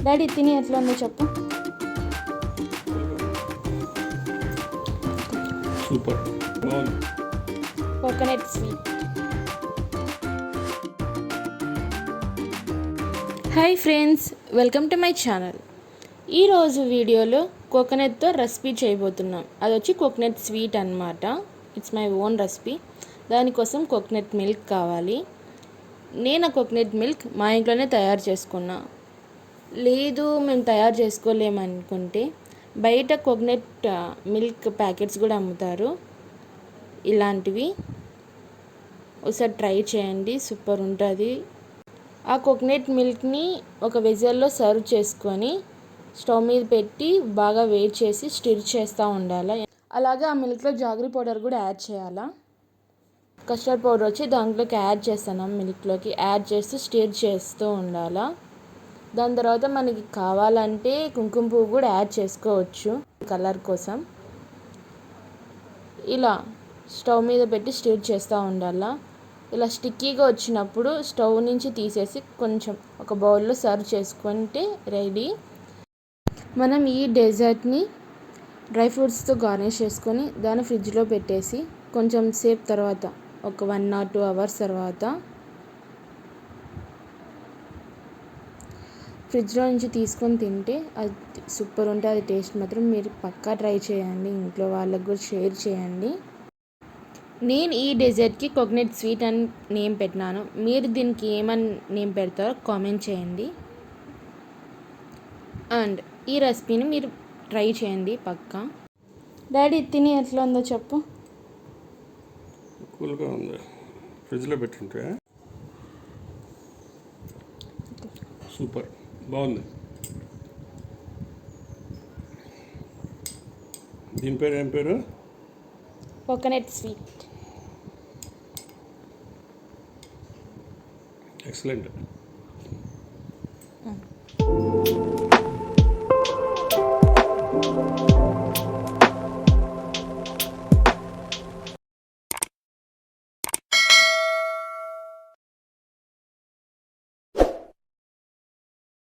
Daddy తిని ఎట్లా ఉందో చెప్పు. సూపర్ బాగుంది. Coconut sweet. Hi friends, welcome to my channel. ఈరోజు వీడియోలో కోకోనట్తో రెసిపీ చేయబోతున్నాం. అది వచ్చి కోకోనట్ స్వీట్ అన్నమాట. It's my own recipe. దానికోసం కోకోనట్ మిల్క్ కావాలి. నేను ఆ కోకోనట్ మిల్క్ మా ఇంట్లోనే తయారు చేసుకున్నా. లేదు మేము తయారు చేసుకోలేమనుకుంటే బయట కోకోనట్ మిల్క్ ప్యాకెట్స్ కూడా అమ్ముతారు. ఇలాంటివి ఒకసారి ట్రై చేయండి, సూపర్ ఉంటుంది. ఆ కోకోనట్ మిల్క్ని ఒక వెజల్లో సర్వ్ చేసుకొని స్టవ్ మీద పెట్టి బాగా వేడి చేసి స్టిర్ చేస్తూ ఉండాలి. అలాగే ఆ మిల్క్లో జాగరీ పౌడర్ కూడా యాడ్ చేయాలా. కస్టర్డ్ పౌడర్ వచ్చి దాంట్లోకి యాడ్ చేస్తాను. మిల్క్లోకి యాడ్ చేస్తూ స్టిర్ చేస్తూ ఉండాలా. దాని తర్వాత మనకి కావాలంటే కుంకుమ పువ్వు కూడా యాడ్ చేసుకోవచ్చు కలర్ కోసం. ఇలా స్టవ్ మీద పెట్టి స్టిర్ చేస్తూ ఉండాలా. ఇలా స్టిక్కీగా వచ్చినప్పుడు స్టవ్ నుంచి తీసేసి కొంచెం ఒక బౌల్లో సర్వ్ చేసుకుంటే రెడీ. మనం ఈ డెజర్ట్ని డ్రై ఫ్రూట్స్తో గార్నిష్ చేసుకొని దాన్ని ఫ్రిడ్జ్లో పెట్టేసి కొంచెం సేపు తర్వాత ఒక 1 or 2 hours తర్వాత ఫ్రిడ్జ్లో నుంచి తీసుకొని తింటే అది సూపర్ ఉంటుంది. అది టేస్ట్ మాత్రం మీరు పక్కా ట్రై చేయండి. ఇంట్లో వాళ్ళకు కూడా షేర్ చేయండి. నేను ఈ డెజర్ట్కి కోకోనట్ స్వీట్ అని నేమ్ పెట్టినాను. మీరు దీనికి ఏమని నేమ్ పెడతారో కామెంట్ చేయండి. అండ్ ఈ రెసిపీని మీరు ట్రై చేయండి పక్కా. డాడీ తిని ఎట్లా ఉందో చెప్పు. కూల్గా ఉంది. ఫ్రిడ్జ్లో పెట్టుంటే సూపర్ బాగుంది. దీని పేరు ఏం పేరు? Coconut sweet. ఎక్సలెంట్.